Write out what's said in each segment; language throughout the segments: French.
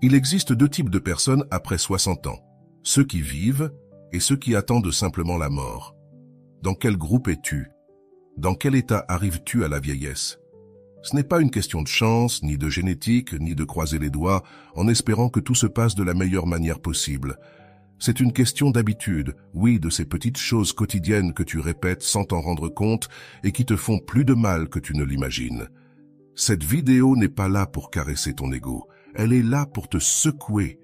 Il existe deux types de personnes après 60 ans. Ceux qui vivent et ceux qui attendent simplement la mort. Dans quel groupe es-tu? Dans quel état arrives-tu à la vieillesse? Ce n'est pas une question de chance, ni de génétique, ni de croiser les doigts en espérant que tout se passe de la meilleure manière possible. C'est une question d'habitude, oui, de ces petites choses quotidiennes que tu répètes sans t'en rendre compte et qui te font plus de mal que tu ne l'imagines. Cette vidéo n'est pas là pour caresser ton ego, elle est là pour te secouer.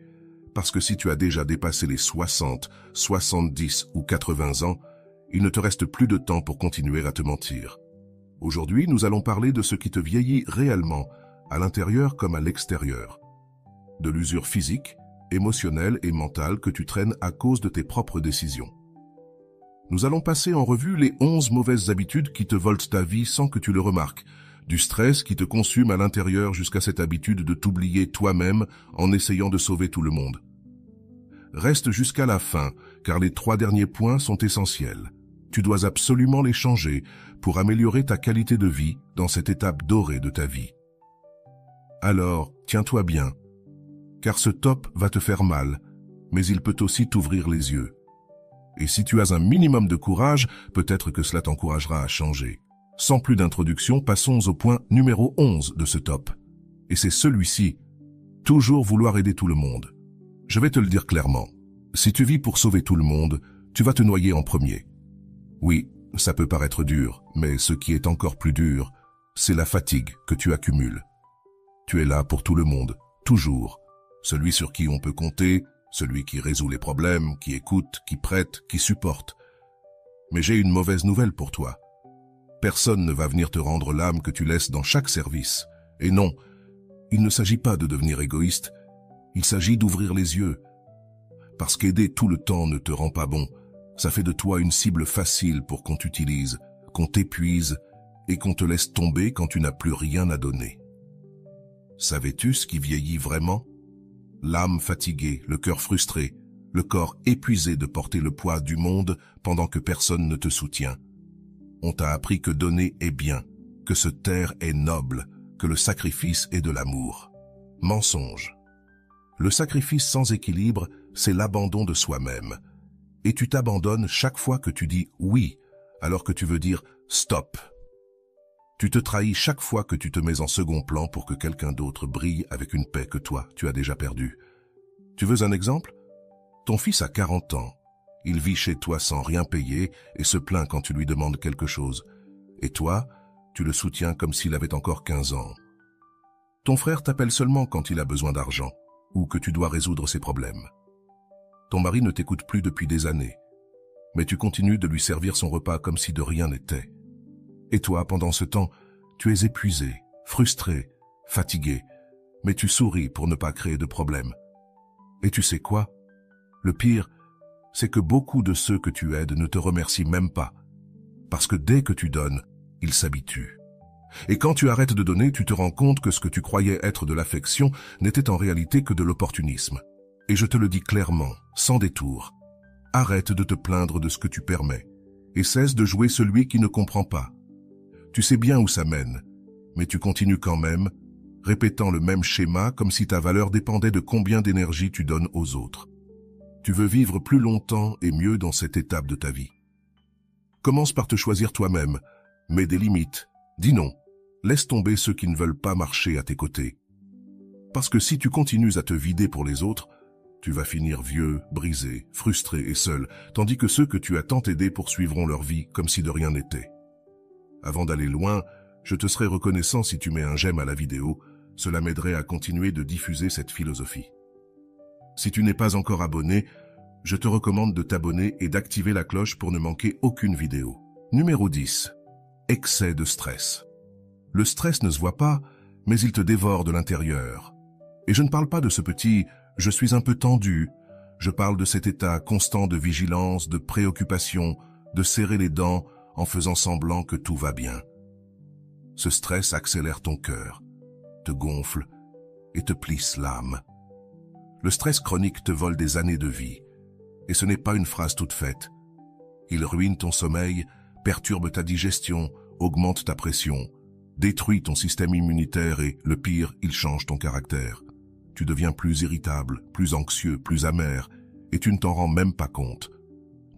Parce que si tu as déjà dépassé les 60, 70 ou 80 ans, il ne te reste plus de temps pour continuer à te mentir. Aujourd'hui, nous allons parler de ce qui te vieillit réellement, à l'intérieur comme à l'extérieur. De l'usure physique, émotionnelle et mentale que tu traînes à cause de tes propres décisions. Nous allons passer en revue les 11 mauvaises habitudes qui te volent ta vie sans que tu le remarques, du stress qui te consume à l'intérieur jusqu'à cette habitude de t'oublier toi-même en essayant de sauver tout le monde. Reste jusqu'à la fin, car les 3 derniers points sont essentiels. Tu dois absolument les changer pour améliorer ta qualité de vie dans cette étape dorée de ta vie. Alors, tiens-toi bien, car ce top va te faire mal, mais il peut aussi t'ouvrir les yeux. Et si tu as un minimum de courage, peut-être que cela t'encouragera à changer. Sans plus d'introduction, passons au point numéro 11 de ce top. Et c'est celui-ci, toujours vouloir aider tout le monde. Je vais te le dire clairement, si tu vis pour sauver tout le monde, tu vas te noyer en premier. Oui, ça peut paraître dur, mais ce qui est encore plus dur, c'est la fatigue que tu accumules. Tu es là pour tout le monde, toujours. Celui sur qui on peut compter, celui qui résout les problèmes, qui écoute, qui prête, qui supporte. Mais j'ai une mauvaise nouvelle pour toi. Personne ne va venir te rendre l'âme que tu laisses dans chaque service. Et non, il ne s'agit pas de devenir égoïste, il s'agit d'ouvrir les yeux. Parce qu'aider tout le temps ne te rend pas bon, ça fait de toi une cible facile pour qu'on t'utilise, qu'on t'épuise et qu'on te laisse tomber quand tu n'as plus rien à donner. Savais-tu ce qui vieillit vraiment? L'âme fatiguée, le cœur frustré, le corps épuisé de porter le poids du monde pendant que personne ne te soutient. On t'a appris que donner est bien, que se taire est noble, que le sacrifice est de l'amour. Mensonge. Le sacrifice sans équilibre, c'est l'abandon de soi-même. Et tu t'abandonnes chaque fois que tu dis oui, alors que tu veux dire stop. Tu te trahis chaque fois que tu te mets en second plan pour que quelqu'un d'autre brille avec une paix que toi, tu as déjà perdue. Tu veux un exemple? Ton fils a 40 ans. Il vit chez toi sans rien payer et se plaint quand tu lui demandes quelque chose. Et toi, tu le soutiens comme s'il avait encore 15 ans. Ton frère t'appelle seulement quand il a besoin d'argent ou que tu dois résoudre ses problèmes. Ton mari ne t'écoute plus depuis des années, mais tu continues de lui servir son repas comme si de rien n'était. Et toi, pendant ce temps, tu es épuisé, frustré, fatigué, mais tu souris pour ne pas créer de problème. Et tu sais quoi? Le pire, c'est que beaucoup de ceux que tu aides ne te remercient même pas, parce que dès que tu donnes, ils s'habituent. Et quand tu arrêtes de donner, tu te rends compte que ce que tu croyais être de l'affection n'était en réalité que de l'opportunisme. Et je te le dis clairement, sans détour, arrête de te plaindre de ce que tu permets, et cesse de jouer celui qui ne comprend pas. Tu sais bien où ça mène, mais tu continues quand même, répétant le même schéma comme si ta valeur dépendait de combien d'énergie tu donnes aux autres. Tu veux vivre plus longtemps et mieux dans cette étape de ta vie. Commence par te choisir toi-même, mets des limites, dis non, laisse tomber ceux qui ne veulent pas marcher à tes côtés. Parce que si tu continues à te vider pour les autres, tu vas finir vieux, brisé, frustré et seul, tandis que ceux que tu as tant aidés poursuivront leur vie comme si de rien n'était. Avant d'aller loin, je te serais reconnaissant si tu mets un j'aime à la vidéo, cela m'aiderait à continuer de diffuser cette philosophie. Si tu n'es pas encore abonné, je te recommande de t'abonner et d'activer la cloche pour ne manquer aucune vidéo. Numéro 10. Excès de stress. Le stress ne se voit pas, mais il te dévore de l'intérieur. Et je ne parle pas de ce petit « je suis un peu tendu », je parle de cet état constant de vigilance, de préoccupation, de serrer les dents en faisant semblant que tout va bien. Ce stress accélère ton cœur, te gonfle et te plisse l'âme. Le stress chronique te vole des années de vie, et ce n'est pas une phrase toute faite. Il ruine ton sommeil, perturbe ta digestion, augmente ta pression, détruit ton système immunitaire et, le pire, il change ton caractère. tu deviens plus irritable, plus anxieux, plus amer, et tu ne t'en rends même pas compte.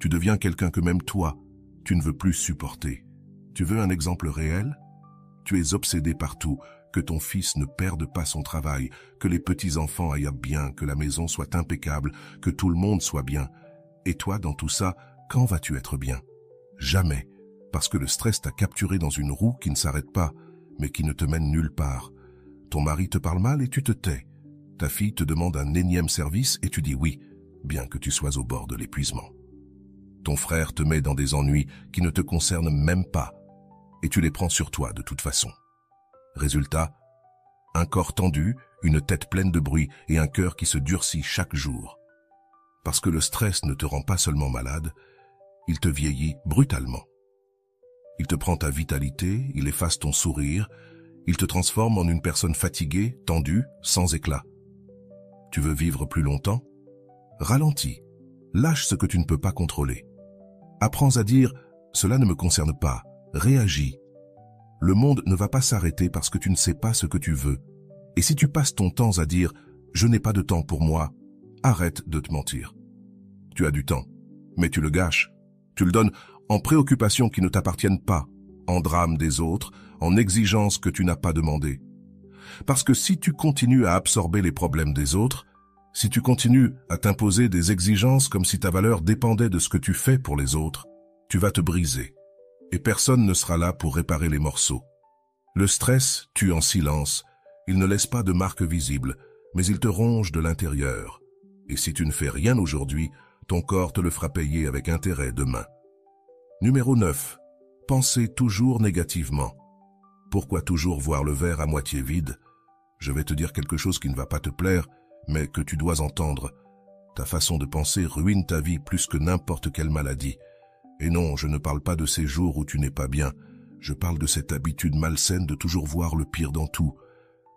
Tu deviens quelqu'un que même toi, tu ne veux plus supporter. Tu veux un exemple réel? Tu es obsédé partout, que ton fils ne perde pas son travail, que les petits-enfants aillent bien, que la maison soit impeccable, que tout le monde soit bien. Et toi, dans tout ça, quand vas-tu être bien? Jamais, parce que le stress t'a capturé dans une roue qui ne s'arrête pas, mais qui ne te mène nulle part. Ton mari te parle mal et tu te tais. Ta fille te demande un énième service et tu dis oui, bien que tu sois au bord de l'épuisement. Ton frère te met dans des ennuis qui ne te concernent même pas, et tu les prends sur toi de toute façon. Résultat, un corps tendu, une tête pleine de bruit et un cœur qui se durcit chaque jour. Parce que le stress ne te rend pas seulement malade, il te vieillit brutalement. Il te prend ta vitalité, il efface ton sourire, il te transforme en une personne fatiguée, tendue, sans éclat. Tu veux vivre plus longtemps? Ralentis, lâche ce que tu ne peux pas contrôler. Apprends à dire « cela ne me concerne pas », réagis. Le monde ne va pas s'arrêter parce que tu ne sais pas ce que tu veux. Et si tu passes ton temps à dire « je n'ai pas de temps pour moi », arrête de te mentir. Tu as du temps, mais tu le gâches. Tu le donnes en préoccupations qui ne t'appartiennent pas, en drames des autres, en exigences que tu n'as pas demandées. Parce que si tu continues à absorber les problèmes des autres, si tu continues à t'imposer des exigences comme si ta valeur dépendait de ce que tu fais pour les autres, tu vas te briser. Et personne ne sera là pour réparer les morceaux. Le stress tue en silence, il ne laisse pas de marque visible, mais il te ronge de l'intérieur. Et si tu ne fais rien aujourd'hui, ton corps te le fera payer avec intérêt demain. Numéro 9. Pensez toujours négativement. Pourquoi toujours voir le verre à moitié vide? Je vais te dire quelque chose qui ne va pas te plaire, mais que tu dois entendre. Ta façon de penser ruine ta vie plus que n'importe quelle maladie. Et non, je ne parle pas de ces jours où tu n'es pas bien. Je parle de cette habitude malsaine de toujours voir le pire dans tout.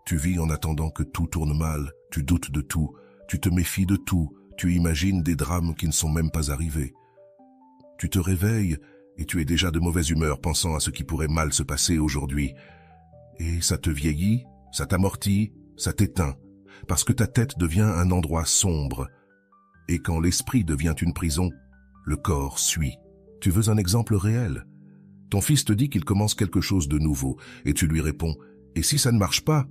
Tu vis en attendant que tout tourne mal, tu doutes de tout, tu te méfies de tout, tu imagines des drames qui ne sont même pas arrivés. Tu te réveilles et tu es déjà de mauvaise humeur pensant à ce qui pourrait mal se passer aujourd'hui. Et ça te vieillit, ça t'amortit, ça t'éteint, parce que ta tête devient un endroit sombre. Et quand l'esprit devient une prison, le corps suit. Tu veux un exemple réel? Ton fils te dit qu'il commence quelque chose de nouveau, et tu lui réponds « Et si ça ne marche pas ?»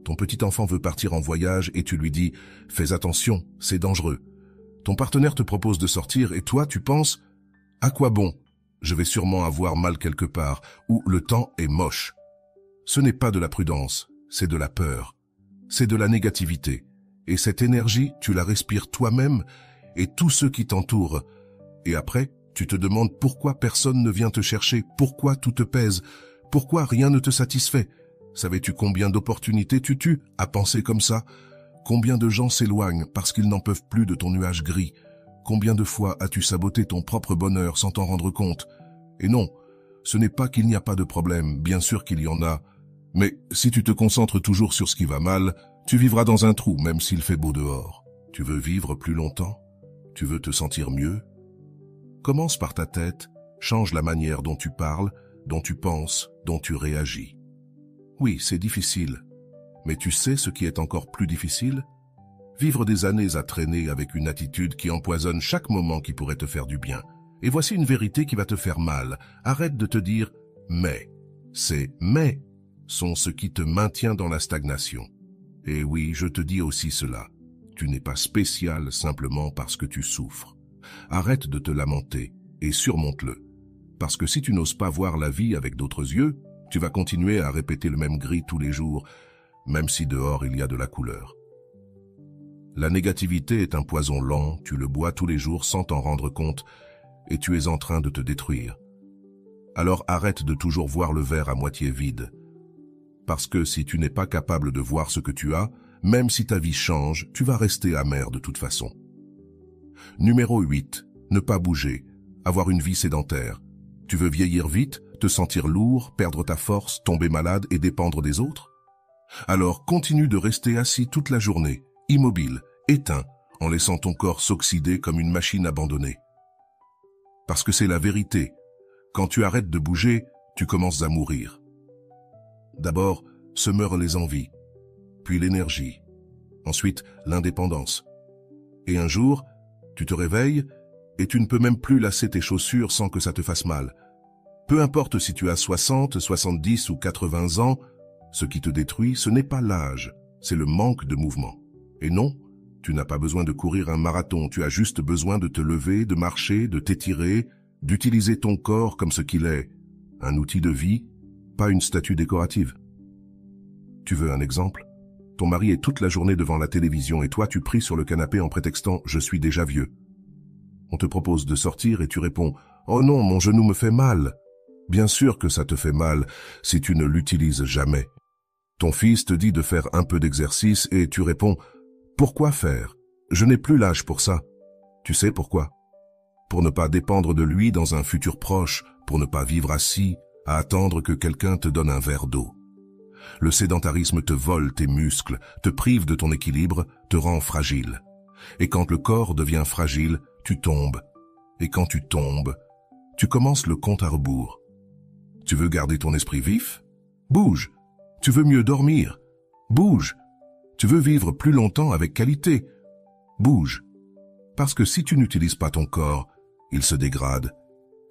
Ton petit enfant veut partir en voyage et tu lui dis « Fais attention, c'est dangereux ». Ton partenaire te propose de sortir et toi tu penses « À quoi bon? Je vais sûrement avoir mal quelque part, ou le temps est moche ». Ce n'est pas de la prudence, c'est de la peur. C'est de la négativité. Et cette énergie, tu la respires toi-même et tous ceux qui t'entourent. Et après, tu te demandes pourquoi personne ne vient te chercher, pourquoi tout te pèse, pourquoi rien ne te satisfait. Savais-tu combien d'opportunités tu tues à penser comme ça? Combien de gens s'éloignent parce qu'ils n'en peuvent plus de ton nuage gris? Combien de fois as-tu saboté ton propre bonheur sans t'en rendre compte? Et non, ce n'est pas qu'il n'y a pas de problème, bien sûr qu'il y en a. Mais si tu te concentres toujours sur ce qui va mal, tu vivras dans un trou même s'il fait beau dehors. Tu veux vivre plus longtemps? Tu veux te sentir mieux? Commence par ta tête, change la manière dont tu parles, dont tu penses, dont tu réagis. Oui, c'est difficile. Mais tu sais ce qui est encore plus difficile? Vivre des années à traîner avec une attitude qui empoisonne chaque moment qui pourrait te faire du bien. Et voici une vérité qui va te faire mal. Arrête de te dire « mais ». Ces « mais » sont ce qui te maintient dans la stagnation. Et oui, je te dis aussi cela. Tu n'es pas spécial simplement parce que tu souffres. Arrête de te lamenter et surmonte-le. Parce que si tu n'oses pas voir la vie avec d'autres yeux, tu vas continuer à répéter le même gris tous les jours, même si dehors il y a de la couleur. La négativité est un poison lent, tu le bois tous les jours sans t'en rendre compte, et tu es en train de te détruire. Alors arrête de toujours voir le verre à moitié vide. Parce que si tu n'es pas capable de voir ce que tu as, même si ta vie change, tu vas rester amer de toute façon. Numéro 8. Ne pas bouger. Avoir une vie sédentaire. Tu veux vieillir vite, te sentir lourd, perdre ta force, tomber malade et dépendre des autres? Alors continue de rester assis toute la journée, immobile, éteint, en laissant ton corps s'oxyder comme une machine abandonnée. Parce que c'est la vérité. Quand tu arrêtes de bouger, tu commences à mourir. D'abord, se meurent les envies, puis l'énergie. Ensuite, l'indépendance. Et un jour, tu te réveilles et tu ne peux même plus lasser tes chaussures sans que ça te fasse mal. Peu importe si tu as 60, 70 ou 80 ans, ce qui te détruit, ce n'est pas l'âge, c'est le manque de mouvement. Et non, tu n'as pas besoin de courir un marathon, tu as juste besoin de te lever, de marcher, de t'étirer, d'utiliser ton corps comme ce qu'il est, un outil de vie, pas une statue décorative. Tu veux un exemple? Ton mari est toute la journée devant la télévision et toi tu pries sur le canapé en prétextant « je suis déjà vieux ». On te propose de sortir et tu réponds « oh non, mon genou me fait mal ». Bien sûr que ça te fait mal si tu ne l'utilises jamais. Ton fils te dit de faire un peu d'exercice et tu réponds « pourquoi faire? Je n'ai plus l'âge pour ça ». Tu sais pourquoi? Pour ne pas dépendre de lui dans un futur proche, pour ne pas vivre assis, à attendre que quelqu'un te donne un verre d'eau. Le sédentarisme te vole tes muscles, te prive de ton équilibre, te rend fragile. Et quand le corps devient fragile, tu tombes. Et quand tu tombes, tu commences le compte à rebours. Tu veux garder ton esprit vif? Bouge. Tu veux mieux dormir? Bouge. Tu veux vivre plus longtemps avec qualité? Bouge. Parce que si tu n'utilises pas ton corps, il se dégrade.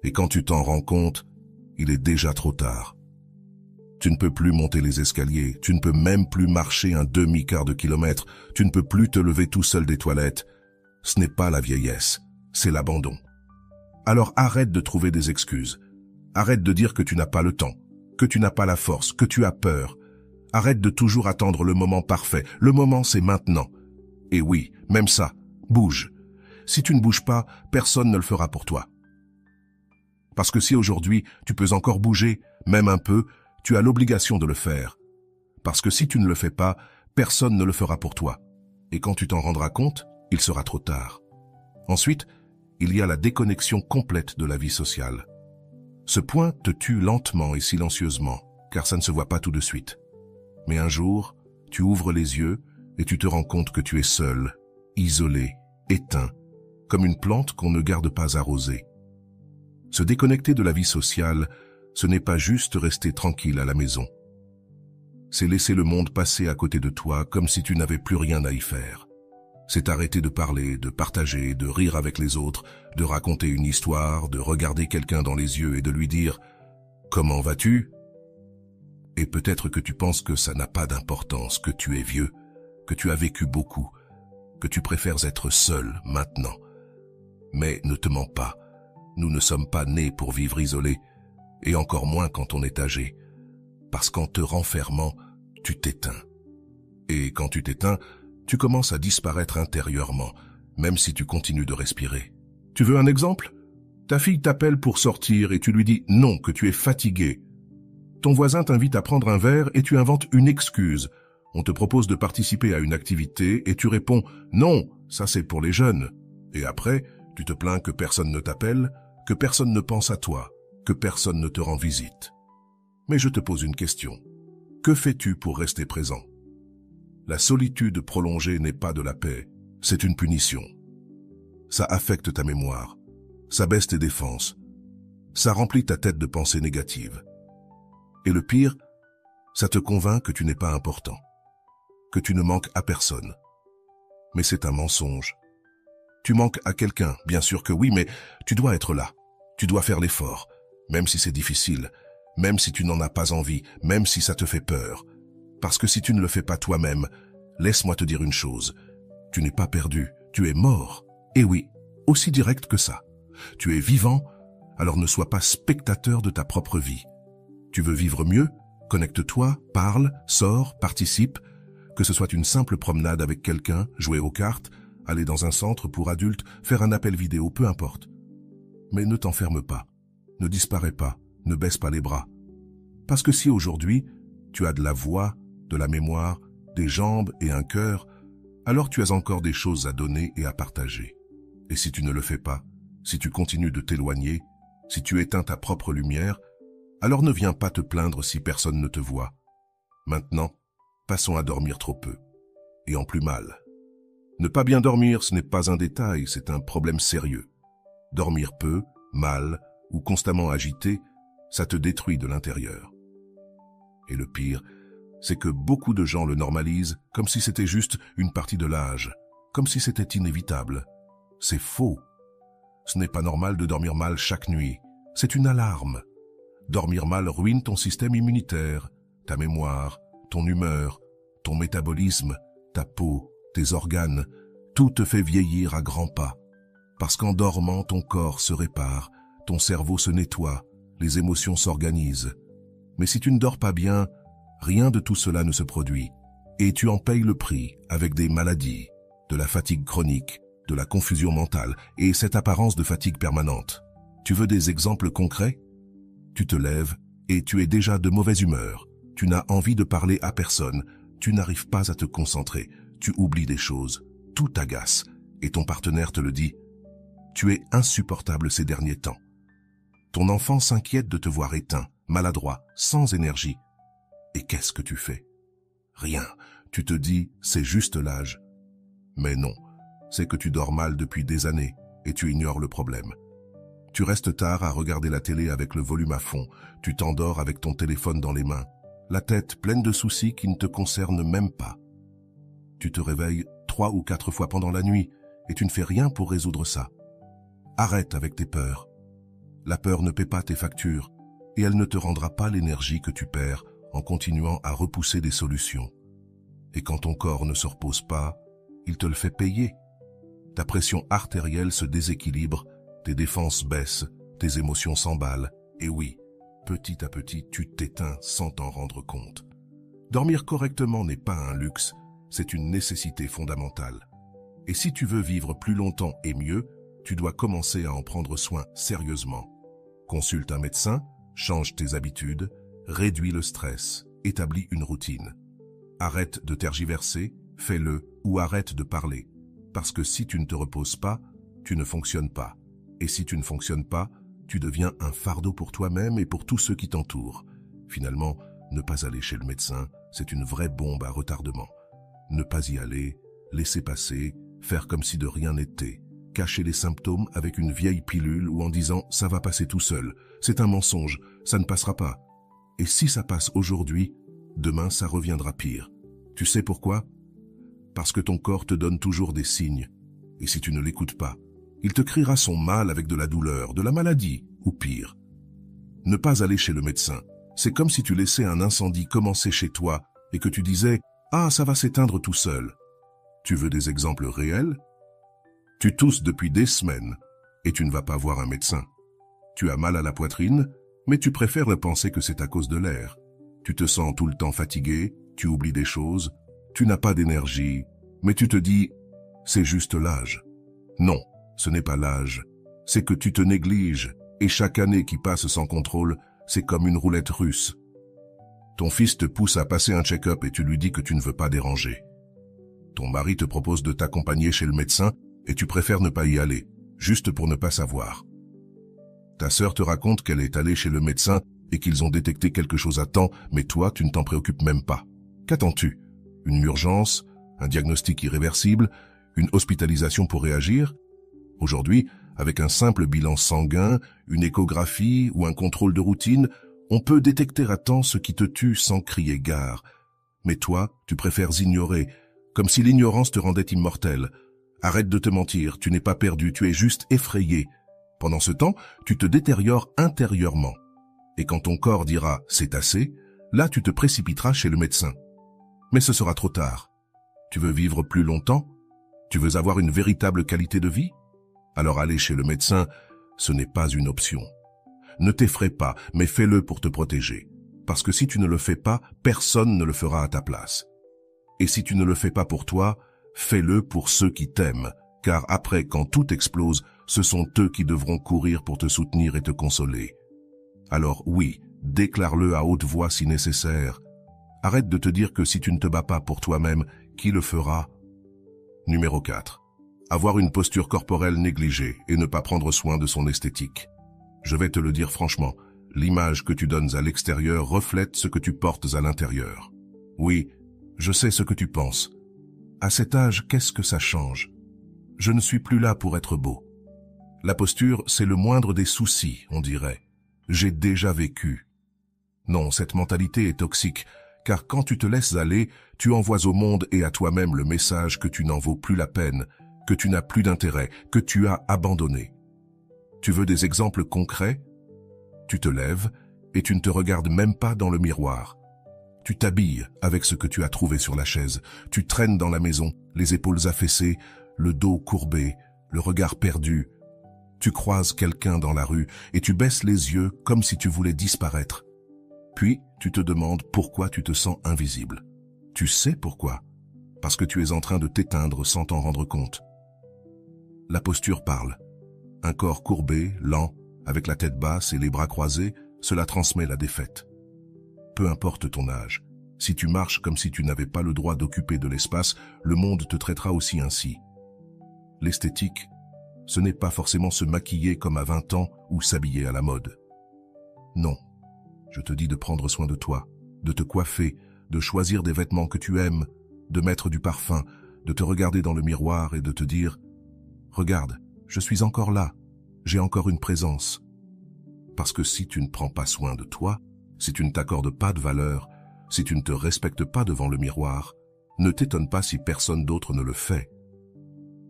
Et quand tu t'en rends compte, il est déjà trop tard. Tu ne peux plus monter les escaliers, tu ne peux même plus marcher un demi-quart de kilomètre, tu ne peux plus te lever tout seul des toilettes. Ce n'est pas la vieillesse, c'est l'abandon. Alors arrête de trouver des excuses. Arrête de dire que tu n'as pas le temps, que tu n'as pas la force, que tu as peur. Arrête de toujours attendre le moment parfait. Le moment, c'est maintenant. Et oui, même ça, bouge. Si tu ne bouges pas, personne ne le fera pour toi. Parce que si aujourd'hui, tu peux encore bouger, même un peu, tu as l'obligation de le faire. Parce que si tu ne le fais pas, personne ne le fera pour toi. Et quand tu t'en rendras compte, il sera trop tard. Ensuite, il y a la déconnexion complète de la vie sociale. Ce point te tue lentement et silencieusement, car ça ne se voit pas tout de suite. Mais un jour, tu ouvres les yeux et tu te rends compte que tu es seul, isolé, éteint, comme une plante qu'on ne garde pas arrosée. Se déconnecter de la vie sociale, ce n'est pas juste rester tranquille à la maison. C'est laisser le monde passer à côté de toi comme si tu n'avais plus rien à y faire. C'est arrêter de parler, de partager, de rire avec les autres, de raconter une histoire, de regarder quelqu'un dans les yeux et de lui dire « Comment vas-tu » Et peut-être que tu penses que ça n'a pas d'importance, que tu es vieux, que tu as vécu beaucoup, que tu préfères être seul maintenant. Mais ne te mens pas, nous ne sommes pas nés pour vivre isolés, et encore moins quand on est âgé, parce qu'en te renfermant, tu t'éteins. Et quand tu t'éteins, tu commences à disparaître intérieurement, même si tu continues de respirer. Tu veux un exemple? Ta fille t'appelle pour sortir et tu lui dis non, que tu es fatigué. Ton voisin t'invite à prendre un verre et tu inventes une excuse. On te propose de participer à une activité et tu réponds non, ça c'est pour les jeunes. Et après, tu te plains que personne ne t'appelle, que personne ne pense à toi, que personne ne te rend visite. Mais je te pose une question. Que fais-tu pour rester présent? La solitude prolongée n'est pas de la paix, c'est une punition. Ça affecte ta mémoire, ça baisse tes défenses, ça remplit ta tête de pensées négatives. Et le pire, ça te convainc que tu n'es pas important, que tu ne manques à personne. Mais c'est un mensonge. Tu manques à quelqu'un, bien sûr que oui, mais tu dois être là. Tu dois faire l'effort, même si c'est difficile, même si tu n'en as pas envie, même si ça te fait peur. Parce que si tu ne le fais pas toi-même, laisse-moi te dire une chose. Tu n'es pas perdu, tu es mort. Et oui, aussi direct que ça. Tu es vivant, alors ne sois pas spectateur de ta propre vie. Tu veux vivre mieux? Connecte-toi, parle, sors, participe. Que ce soit une simple promenade avec quelqu'un, jouer aux cartes, aller dans un centre pour adultes, faire un appel vidéo, peu importe. Mais ne t'enferme pas, ne disparais pas, ne baisse pas les bras. Parce que si aujourd'hui, tu as de la voix, de la mémoire, des jambes et un cœur, alors tu as encore des choses à donner et à partager. Et si tu ne le fais pas, si tu continues de t'éloigner, si tu éteins ta propre lumière, alors ne viens pas te plaindre si personne ne te voit. Maintenant, passons à dormir trop peu, et en plus mal. Ne pas bien dormir, ce n'est pas un détail, c'est un problème sérieux. Dormir peu, mal ou constamment agité, ça te détruit de l'intérieur. Et le pire, c'est que beaucoup de gens le normalisent comme si c'était juste une partie de l'âge, comme si c'était inévitable. C'est faux. Ce n'est pas normal de dormir mal chaque nuit. C'est une alarme. Dormir mal ruine ton système immunitaire, ta mémoire, ton humeur, ton métabolisme, ta peau, tes organes. Tout te fait vieillir à grands pas. Parce qu'en dormant, ton corps se répare, ton cerveau se nettoie, les émotions s'organisent. Mais si tu ne dors pas bien, rien de tout cela ne se produit. Et tu en payes le prix avec des maladies, de la fatigue chronique, de la confusion mentale et cette apparence de fatigue permanente. Tu veux des exemples concrets? Tu te lèves et tu es déjà de mauvaise humeur. Tu n'as envie de parler à personne. Tu n'arrives pas à te concentrer. Tu oublies des choses. Tout t'agace. Et ton partenaire te le dit. Tu es insupportable ces derniers temps. Ton enfant s'inquiète de te voir éteint, maladroit, sans énergie. Et qu'est-ce que tu fais? Rien. Tu te dis, c'est juste l'âge. Mais non, c'est que tu dors mal depuis des années et tu ignores le problème. Tu restes tard à regarder la télé avec le volume à fond. Tu t'endors avec ton téléphone dans les mains, la tête pleine de soucis qui ne te concernent même pas. Tu te réveilles 3 ou 4 fois pendant la nuit et tu ne fais rien pour résoudre ça. Arrête avec tes peurs. La peur ne paie pas tes factures et elle ne te rendra pas l'énergie que tu perds en continuant à repousser des solutions. Et quand ton corps ne se repose pas, il te le fait payer. Ta pression artérielle se déséquilibre, tes défenses baissent, tes émotions s'emballent, et oui, petit à petit, tu t'éteins sans t'en rendre compte. Dormir correctement n'est pas un luxe, c'est une nécessité fondamentale. Et si tu veux vivre plus longtemps et mieux, tu dois commencer à en prendre soin sérieusement. Consulte un médecin, change tes habitudes, réduis le stress, établis une routine. Arrête de tergiverser, fais-le ou arrête de parler. Parce que si tu ne te reposes pas, tu ne fonctionnes pas. Et si tu ne fonctionnes pas, tu deviens un fardeau pour toi-même et pour tous ceux qui t'entourent. Finalement, ne pas aller chez le médecin, c'est une vraie bombe à retardement. Ne pas y aller, laisser passer, faire comme si de rien n'était. Cacher les symptômes avec une vieille pilule ou en disant « ça va passer tout seul ». C'est un mensonge, ça ne passera pas. Et si ça passe aujourd'hui, demain ça reviendra pire. Tu sais pourquoi? Parce que ton corps te donne toujours des signes. Et si tu ne l'écoutes pas, il te criera son mal avec de la douleur, de la maladie, ou pire. Ne pas aller chez le médecin, c'est comme si tu laissais un incendie commencer chez toi et que tu disais « Ah, ça va s'éteindre tout seul ». Tu veux des exemples réels? Tu tousses depuis des semaines et tu ne vas pas voir un médecin. Tu as mal à la poitrine, mais tu préfères penser que c'est à cause de l'air. Tu te sens tout le temps fatigué, tu oublies des choses, tu n'as pas d'énergie, mais tu te dis « c'est juste l'âge ». Non, ce n'est pas l'âge, c'est que tu te négliges et chaque année qui passe sans contrôle, c'est comme une roulette russe. Ton fils te pousse à passer un check-up et tu lui dis que tu ne veux pas déranger. Ton mari te propose de t'accompagner chez le médecin et tu préfères ne pas y aller, juste pour ne pas savoir. Ta sœur te raconte qu'elle est allée chez le médecin et qu'ils ont détecté quelque chose à temps, mais toi, tu ne t'en préoccupes même pas. Qu'attends-tu? Une urgence? Un diagnostic irréversible? Une hospitalisation pour réagir? Aujourd'hui, avec un simple bilan sanguin, une échographie ou un contrôle de routine, on peut détecter à temps ce qui te tue sans crier gare. Mais toi, tu préfères ignorer, comme si l'ignorance te rendait immortel. Arrête de te mentir, tu n'es pas perdu, tu es juste effrayé. Pendant ce temps, tu te détériores intérieurement. Et quand ton corps dira « c'est assez », là tu te précipiteras chez le médecin. Mais ce sera trop tard. Tu veux vivre plus longtemps? Tu veux avoir une véritable qualité de vie? Alors aller chez le médecin, ce n'est pas une option. Ne t'effraie pas, mais fais-le pour te protéger. Parce que si tu ne le fais pas, personne ne le fera à ta place. Et si tu ne le fais pas pour toi, fais-le pour ceux qui t'aiment, car après, quand tout explose, ce sont eux qui devront courir pour te soutenir et te consoler. Alors oui, déclare-le à haute voix si nécessaire. Arrête de te dire que si tu ne te bats pas pour toi-même, qui le fera? Numéro 4. Avoir une posture corporelle négligée et ne pas prendre soin de son esthétique. Je vais te le dire franchement, l'image que tu donnes à l'extérieur reflète ce que tu portes à l'intérieur. Oui, je sais ce que tu penses. À cet âge, qu'est-ce que ça change? Je ne suis plus là pour être beau. La posture, c'est le moindre des soucis, on dirait. J'ai déjà vécu. Non, cette mentalité est toxique, Car quand tu te laisses aller, tu envoies au monde et à toi-même le message que tu n'en vaux plus la peine, que tu n'as plus d'intérêt, que tu as abandonné. Tu veux des exemples concrets? Tu te lèves et tu ne te regardes même pas dans le miroir. Tu t'habilles avec ce que tu as trouvé sur la chaise. Tu traînes dans la maison, les épaules affaissées, le dos courbé, le regard perdu. Tu croises quelqu'un dans la rue et tu baisses les yeux comme si tu voulais disparaître. Puis, tu te demandes pourquoi tu te sens invisible. Tu sais pourquoi. Parce que tu es en train de t'éteindre sans t'en rendre compte. La posture parle. Un corps courbé, lent, avec la tête basse et les bras croisés, cela transmet la défaite. Peu importe ton âge, si tu marches comme si tu n'avais pas le droit d'occuper de l'espace, le monde te traitera aussi ainsi. L'esthétique, ce n'est pas forcément se maquiller comme à 20 ans ou s'habiller à la mode. Non, je te dis de prendre soin de toi, de te coiffer, de choisir des vêtements que tu aimes, de mettre du parfum, de te regarder dans le miroir et de te dire « Regarde, je suis encore là, j'ai encore une présence. » Parce que si tu ne prends pas soin de toi, si tu ne t'accordes pas de valeur, si tu ne te respectes pas devant le miroir, ne t'étonne pas si personne d'autre ne le fait.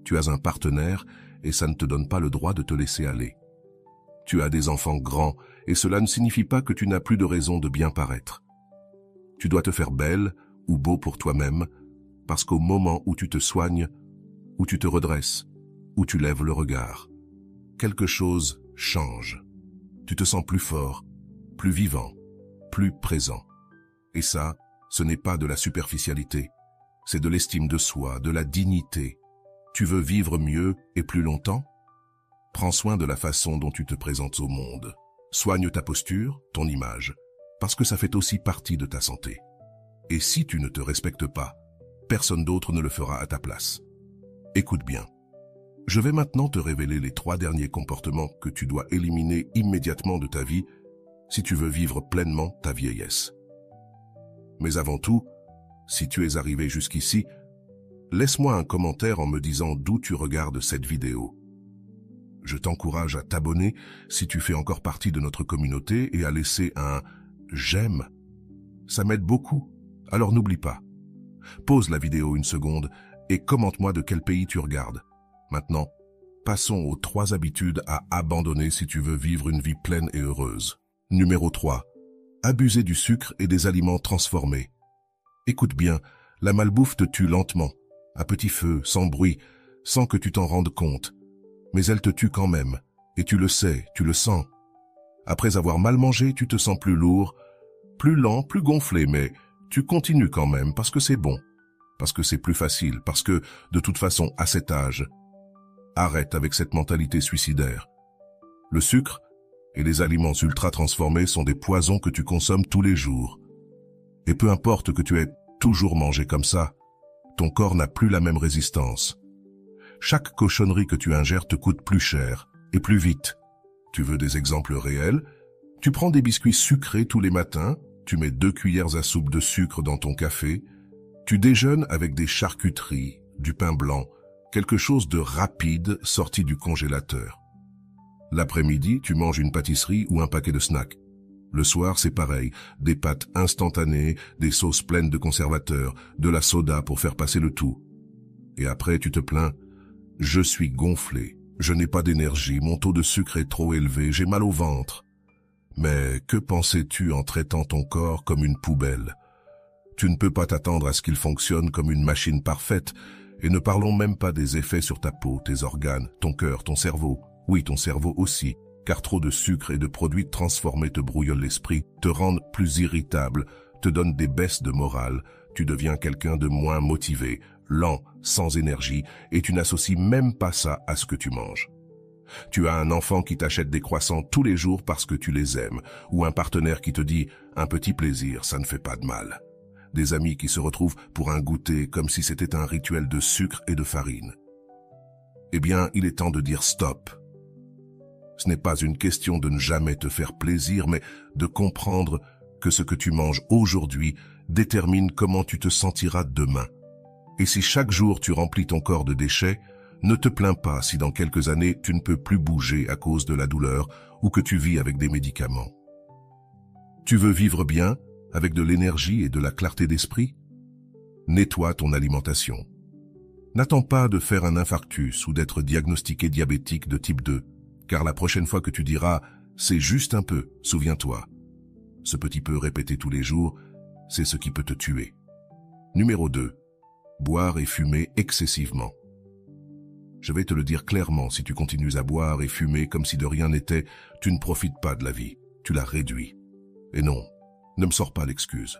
Tu as un partenaire et ça ne te donne pas le droit de te laisser aller. Tu as des enfants grands et cela ne signifie pas que tu n'as plus de raison de bien paraître. Tu dois te faire belle ou beau pour toi-même parce qu'au moment où tu te soignes, où tu te redresses, où tu lèves le regard, quelque chose change. Tu te sens plus fort, plus vivant, plus présent. Et ça, ce n'est pas de la superficialité, c'est de l'estime de soi, de la dignité. Tu veux vivre mieux et plus longtemps? Prends soin de la façon dont tu te présentes au monde. Soigne ta posture, ton image, parce que ça fait aussi partie de ta santé. Et si tu ne te respectes pas, personne d'autre ne le fera à ta place. Écoute bien. Je vais maintenant te révéler les 3 derniers comportements que tu dois éliminer immédiatement de ta vie si tu veux vivre pleinement ta vieillesse. Mais avant tout, si tu es arrivé jusqu'ici, laisse-moi un commentaire en me disant d'où tu regardes cette vidéo. Je t'encourage à t'abonner si tu fais encore partie de notre communauté et à laisser un « j'aime ». Ça m'aide beaucoup, alors n'oublie pas. Pause la vidéo une seconde et commente-moi de quel pays tu regardes. Maintenant, passons aux 3 habitudes à abandonner si tu veux vivre une vie pleine et heureuse. Numéro 3. Abuser du sucre et des aliments transformés. Écoute bien, la malbouffe te tue lentement, à petit feu, sans bruit, sans que tu t'en rendes compte. Mais elle te tue quand même, et tu le sais, tu le sens. Après avoir mal mangé, tu te sens plus lourd, plus lent, plus gonflé, mais tu continues quand même parce que c'est bon, parce que c'est plus facile, parce que, de toute façon, à cet âge, arrête avec cette mentalité suicidaire. Le sucre et les aliments ultra transformés sont des poisons que tu consommes tous les jours. Et peu importe que tu aies toujours mangé comme ça, ton corps n'a plus la même résistance. Chaque cochonnerie que tu ingères te coûte plus cher et plus vite. Tu veux des exemples réels? Tu prends des biscuits sucrés tous les matins, tu mets 2 cuillères à soupe de sucre dans ton café, tu déjeunes avec des charcuteries, du pain blanc, quelque chose de rapide sorti du congélateur. L'après-midi, tu manges une pâtisserie ou un paquet de snacks. Le soir, c'est pareil, des pâtes instantanées, des sauces pleines de conservateurs, de la soda pour faire passer le tout. Et après, tu te plains, « Je suis gonflé, je n'ai pas d'énergie, mon taux de sucre est trop élevé, j'ai mal au ventre. » Mais que pensais-tu en traitant ton corps comme une poubelle? Tu ne peux pas t'attendre à ce qu'il fonctionne comme une machine parfaite, et ne parlons même pas des effets sur ta peau, tes organes, ton cœur, ton cerveau. Oui, ton cerveau aussi, car trop de sucre et de produits transformés te brouillent l'esprit, te rendent plus irritable, te donnent des baisses de morale, tu deviens quelqu'un de moins motivé, lent, sans énergie, et tu n'associes même pas ça à ce que tu manges. Tu as un enfant qui t'achète des croissants tous les jours parce que tu les aimes, ou un partenaire qui te dit « un petit plaisir, ça ne fait pas de mal ». Des amis qui se retrouvent pour un goûter comme si c'était un rituel de sucre et de farine. Eh bien, il est temps de dire stop. Ce n'est pas une question de ne jamais te faire plaisir, mais de comprendre que ce que tu manges aujourd'hui détermine comment tu te sentiras demain. Et si chaque jour tu remplis ton corps de déchets, ne te plains pas si dans quelques années tu ne peux plus bouger à cause de la douleur ou que tu vis avec des médicaments. Tu veux vivre bien? avec de l'énergie et de la clarté d'esprit? Nettoie ton alimentation. N'attends pas de faire un infarctus ou d'être diagnostiqué diabétique de type 2, car la prochaine fois que tu diras « c'est juste un peu », souviens-toi. Ce petit peu répété tous les jours, c'est ce qui peut te tuer. Numéro 2. Boire et fumer excessivement. Je vais te le dire clairement, si tu continues à boire et fumer comme si de rien n'était, tu ne profites pas de la vie, tu la réduis. Et non, ne me sors pas l'excuse.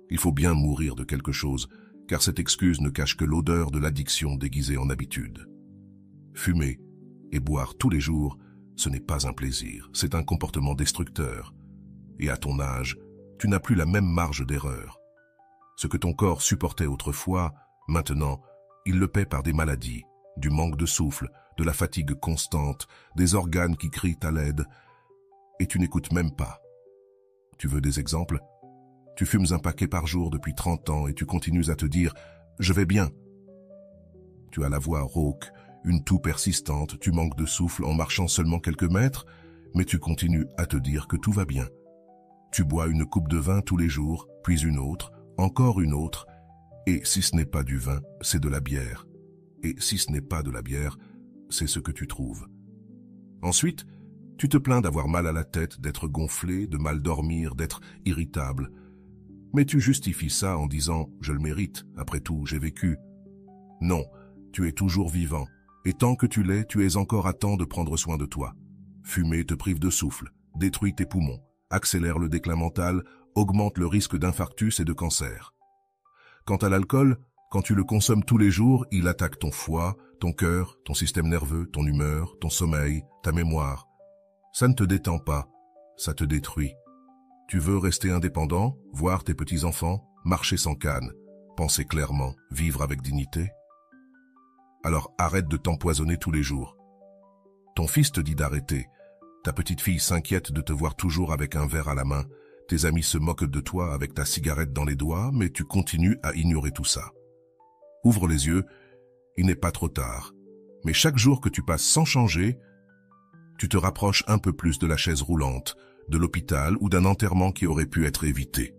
Il faut bien mourir de quelque chose, car cette excuse ne cache que l'odeur de l'addiction déguisée en habitude. Fumer et boire tous les jours, ce n'est pas un plaisir, c'est un comportement destructeur. Et à ton âge, tu n'as plus la même marge d'erreur. Ce que ton corps supportait autrefois, maintenant, il le paie par des maladies, du manque de souffle, de la fatigue constante, des organes qui crient à l'aide, et tu n'écoutes même pas. Tu veux des exemples? Tu fumes un paquet par jour depuis 30 ans et tu continues à te dire « je vais bien ». Tu as la voix rauque, une toux persistante, tu manques de souffle en marchant seulement quelques mètres, mais tu continues à te dire que tout va bien. Tu bois une coupe de vin tous les jours, puis une autre, encore une autre, et si ce n'est pas du vin, c'est de la bière. Et si ce n'est pas de la bière, c'est ce que tu trouves. Ensuite, tu te plains d'avoir mal à la tête, d'être gonflé, de mal dormir, d'être irritable. Mais tu justifies ça en disant « je le mérite, après tout, j'ai vécu ». Non, tu es toujours vivant, et tant que tu l'es, tu es encore à temps de prendre soin de toi. Fumer te prive de souffle, détruit tes poumons, accélère le déclin mental, augmente le risque d'infarctus et de cancer. Quant à l'alcool, quand tu le consommes tous les jours, il attaque ton foie, ton cœur, ton système nerveux, ton humeur, ton sommeil, ta mémoire. Ça ne te détend pas, ça te détruit. Tu veux rester indépendant, voir tes petits-enfants, marcher sans canne, penser clairement, vivre avec dignité? Alors arrête de t'empoisonner tous les jours. Ton fils te dit d'arrêter. Ta petite fille s'inquiète de te voir toujours avec un verre à la main. Tes amis se moquent de toi avec ta cigarette dans les doigts, mais tu continues à ignorer tout ça. Ouvre les yeux, il n'est pas trop tard. Mais chaque jour que tu passes sans changer, tu te rapproches un peu plus de la chaise roulante, de l'hôpital ou d'un enterrement qui aurait pu être évité.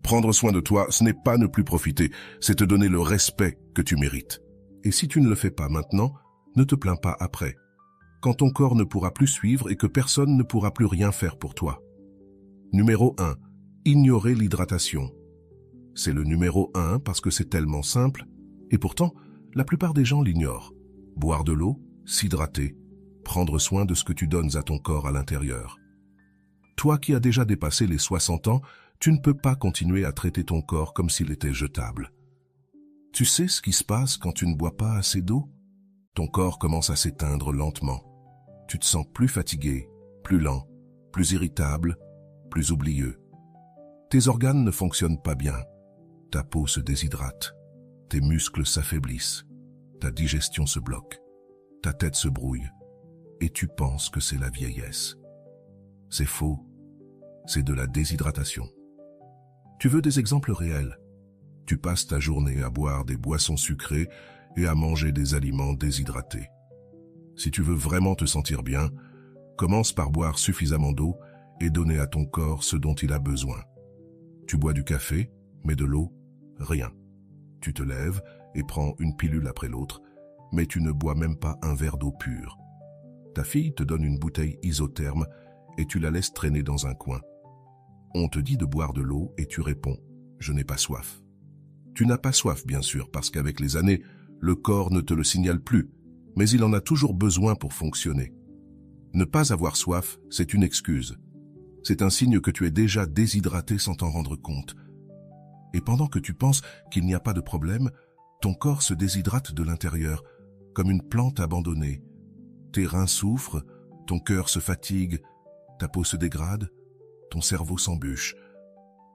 Prendre soin de toi, ce n'est pas ne plus profiter, c'est te donner le respect que tu mérites. Et si tu ne le fais pas maintenant, ne te plains pas après, quand ton corps ne pourra plus suivre et que personne ne pourra plus rien faire pour toi. Numéro 1. Ignorer l'hydratation. C'est le numéro 1 parce que c'est tellement simple, et pourtant, la plupart des gens l'ignorent. Boire de l'eau, s'hydrater, prendre soin de ce que tu donnes à ton corps à l'intérieur. Toi qui as déjà dépassé les 60 ans, tu ne peux pas continuer à traiter ton corps comme s'il était jetable. Tu sais ce qui se passe quand tu ne bois pas assez d'eau? Ton corps commence à s'éteindre lentement. Tu te sens plus fatigué, plus lent, plus irritable, plus oublieux. Tes organes ne fonctionnent pas bien. Ta peau se déshydrate. Tes muscles s'affaiblissent. Ta digestion se bloque. Ta tête se brouille. Et tu penses que c'est la vieillesse. C'est faux. C'est de la déshydratation. Tu veux des exemples réels? Tu passes ta journée à boire des boissons sucrées et à manger des aliments déshydratés. Si tu veux vraiment te sentir bien, commence par boire suffisamment d'eau et donner à ton corps ce dont il a besoin. Tu bois du café, mais de l'eau, rien. Tu te lèves et prends une pilule après l'autre, mais tu ne bois même pas un verre d'eau pure. Ta fille te donne une bouteille isotherme et tu la laisses traîner dans un coin. On te dit de boire de l'eau et tu réponds « je n'ai pas soif ». Tu n'as pas soif, bien sûr, parce qu'avec les années, le corps ne te le signale plus, mais il en a toujours besoin pour fonctionner. Ne pas avoir soif, c'est une excuse. C'est un signe que tu es déjà déshydraté sans t'en rendre compte. Et pendant que tu penses qu'il n'y a pas de problème, ton corps se déshydrate de l'intérieur, comme une plante abandonnée. Tes reins souffrent, ton cœur se fatigue, ta peau se dégrade, ton cerveau s'embûche.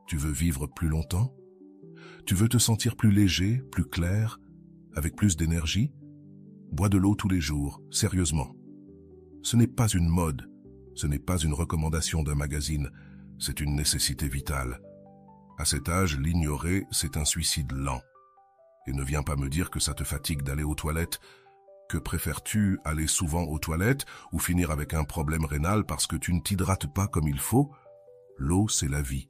Tu veux vivre plus longtemps? Tu veux te sentir plus léger, plus clair, avec plus d'énergie? Bois de l'eau tous les jours, sérieusement. Ce n'est pas une mode, ce n'est pas une recommandation d'un magazine, c'est une nécessité vitale. À cet âge, l'ignorer, c'est un suicide lent. Et ne viens pas me dire que ça te fatigue d'aller aux toilettes. Que préfères-tu, aller souvent aux toilettes ou finir avec un problème rénal parce que tu ne t'hydrates pas comme il faut? L'eau, c'est la vie.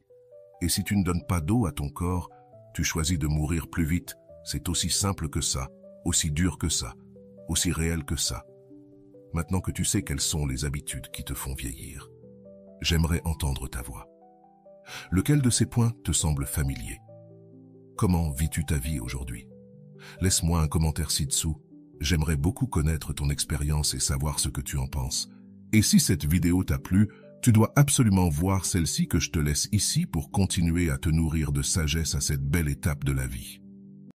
Et si tu ne donnes pas d'eau à ton corps, tu choisis de mourir plus vite. C'est aussi simple que ça, aussi dur que ça, aussi réel que ça. Maintenant que tu sais quelles sont les habitudes qui te font vieillir, j'aimerais entendre ta voix. Lequel de ces points te semble familier? Comment vis-tu ta vie aujourd'hui? Laisse-moi un commentaire ci-dessous. J'aimerais beaucoup connaître ton expérience et savoir ce que tu en penses. Et si cette vidéo t'a plu, tu dois absolument voir celle-ci que je te laisse ici pour continuer à te nourrir de sagesse à cette belle étape de la vie.